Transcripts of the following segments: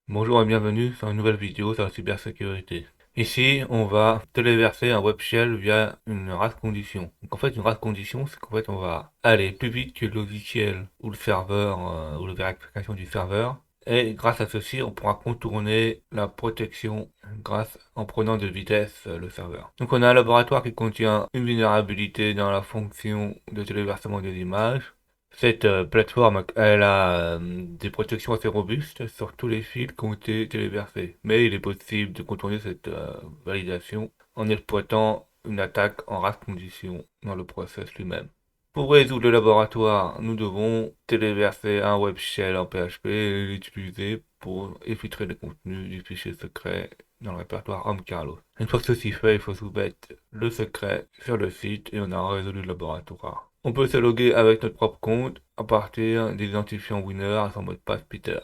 Bonjour et bienvenue sur une nouvelle vidéo sur la cybersécurité. Ici, on va téléverser un web shell via une race condition. Donc en fait, une race condition, c'est qu'en fait, on va aller plus vite que le logiciel ou le serveur ou la vérification du serveur. Et grâce à ceci, on pourra contourner la protection grâce en prenant de vitesse le serveur. Donc on a un laboratoire qui contient une vulnérabilité dans la fonction de téléversement des images. Cette plateforme, elle a des protections assez robustes sur tous les fils qui ont été téléversés. Mais il est possible de contourner cette validation en exploitant une attaque en race condition dans le process lui-même. Pour résoudre le laboratoire, nous devons téléverser un web shell en PHP et l'utiliser pour filtrer les contenus du fichier secret dans le répertoire Home Carlos. Une fois que ceci fait, il faut soumettre le secret sur le site et on a résolu le laboratoire. On peut se loguer avec notre propre compte à partir des identifiants winner à son mot de passe Peter.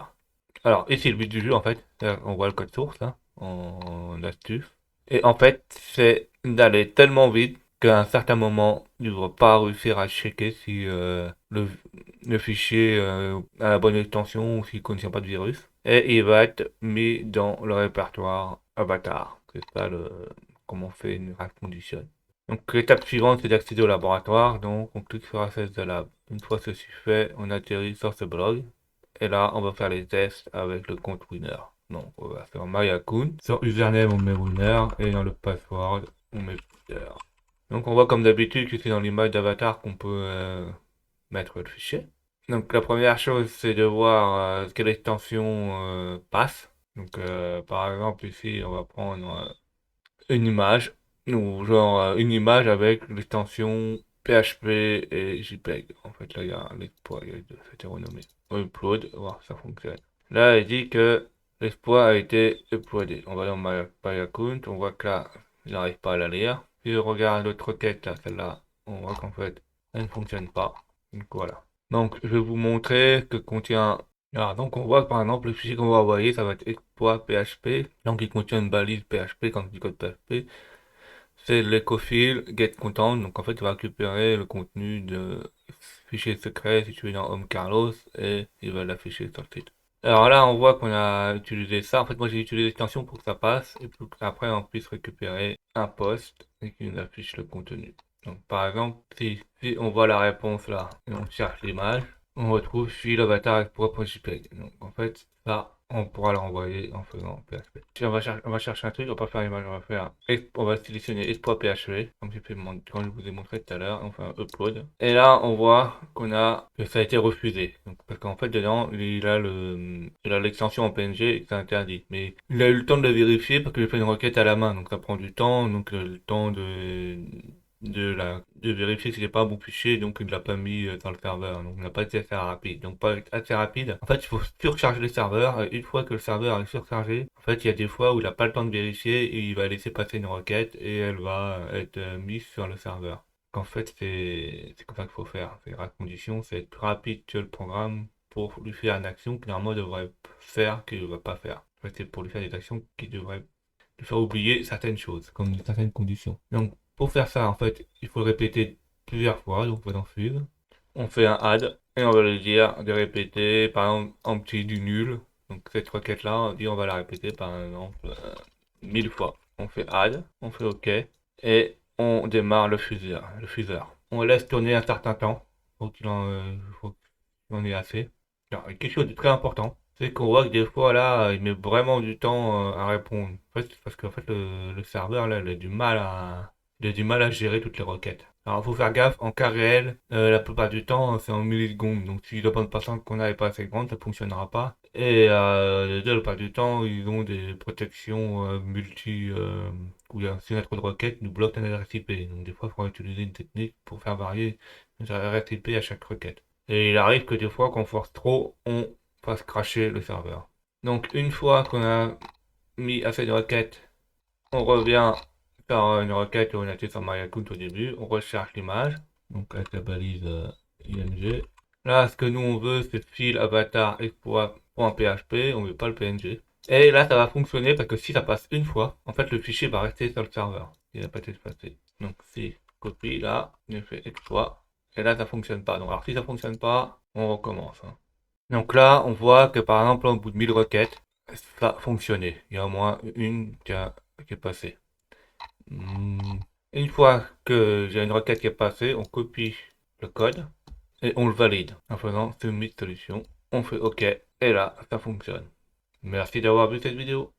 Alors ici le but du jeu en fait, on voit le code source là, en astuce. Et en fait c'est d'aller tellement vite qu'à un certain moment il ne va pas réussir à checker si le fichier a la bonne extension ou s'il ne contient pas de virus. Et il va être mis dans le répertoire avatar. C'est ça comment on fait une race condition. Donc l'étape suivante c'est d'accéder au laboratoire. Donc on clique sur Access the Lab. Une fois ceci fait, on atterrit sur ce blog. Et là, on va faire les tests avec le compte winner. Donc, on va faire my account. Sur username, on met winner. Et dans le password, on met Peter. Donc, on voit comme d'habitude que c'est dans l'image d'avatar qu'on peut mettre le fichier. Donc, la première chose, c'est de voir quelle extension passe. Donc, par exemple, ici, on va prendre une image. Ou genre une image avec l'extension PHP et JPEG. En fait, là, il y a l'exploit, il y a cette renommée. Upload, voir si ça fonctionne. Là, il dit que l'exploit a été uploadé. On va dans My Account, on voit que là, il n'arrive pas à la lire. Si je regarde l'autre requête, là, celle-là, on voit qu'en fait, elle ne fonctionne pas. Donc voilà. Donc, je vais vous montrer que contient. Alors, donc, on voit que par exemple, le fichier qu'on va envoyer, ça va être exploit PHP. Donc, il contient une balise PHP quand on dit code PHP. C'est l'ecofile get content. Donc, en fait, il va récupérer le contenu de fichier secret situé dans Home Carlos et il va l'afficher sur le site. Alors là, on voit qu'on a utilisé ça. En fait, moi, j'ai utilisé l'extension pour que ça passe et pour qu'après, on puisse récupérer un post et qu'il nous affiche le contenu. Donc, par exemple, si on voit la réponse là et on cherche l'image, on retrouve file avatar export.jpg. Donc, en fait, ça, on pourra l'envoyer en faisant PHP. Si on va chercher un truc, on va pas faire l'image, on va sélectionner export PHP, comme j'ai fait quand je vous ai montré tout à l'heure, on fait un upload. Et là, on voit que ça a été refusé. Donc, parce qu'en fait, dedans, il a l'extension en PNG et que c'est interdit. Mais il a eu le temps de le vérifier parce que j'ai fait une requête à la main, donc ça prend du temps, donc le temps de vérifier que c'était pas un bon fichier, donc il ne l'a pas mis dans le serveur, donc il n'a pas été assez rapide. Donc pas assez rapide. En fait, il faut surcharger les serveurs, et une fois que le serveur est surchargé, en fait, il y a des fois où il n'a pas le temps de vérifier, et il va laisser passer une requête, et elle va être mise sur le serveur. Donc, en fait, c'est comme ça qu'il faut faire. C'est la condition, c'est être plus rapide que le programme pour lui faire une action que normalement il devrait faire, qu'il ne va pas faire. En fait, c'est pour lui faire des actions qui devraient lui faire oublier certaines choses, comme certaines conditions. Donc, pour faire ça, en fait, il faut le répéter plusieurs fois, donc on va en suivre. On fait un add et on va lui dire de répéter, par exemple, en petit du nul. Donc cette requête-là, on dit on va la répéter par exemple 1000 fois. On fait add, on fait OK et on démarre le fuseur. On laisse tourner un certain temps, faut qu'il en ait assez. Alors, quelque chose de très important, c'est qu'on voit que des fois là, il met vraiment du temps à répondre. En fait, parce qu'en fait le serveur là, il a du mal à gérer toutes les requêtes. Alors, il faut faire gaffe, en cas réel, la plupart du temps, c'est en millisecondes. Donc, si la bande passante qu'on a n'est pas assez grande, ça ne fonctionnera pas. Et la plupart du temps, ils ont des protections où il y a si on a trop de requêtes, ils nous bloquent un adresse IP. Donc, des fois, il faudra utiliser une technique pour faire varier l'adresse IP à chaque requête. Et il arrive que des fois, qu'on force trop, on fasse cracher le serveur. Donc, une fois qu'on a mis assez de requêtes, on revient faire une requête où on a été sur MyAccount au début, on recherche l'image, donc avec la balise IMG. Là, ce que nous on veut, c'est file avatar exploit.php, on veut pas le PNG. Et là, ça va fonctionner parce que si ça passe une fois, en fait, le fichier va rester sur le serveur. Il n'a pas été effacé. Donc, si copie, là, on fait exploit. Et là, ça fonctionne pas. Donc, alors, si ça fonctionne pas, on recommence, hein. Donc là, on voit que par exemple, au bout de 1000 requêtes, ça fonctionnait. Il y a au moins une qui est passée. Une fois que j'ai une requête qui est passée, on copie le code et on le valide en faisant Submit Solution. On fait OK et là, ça fonctionne. Merci d'avoir vu cette vidéo.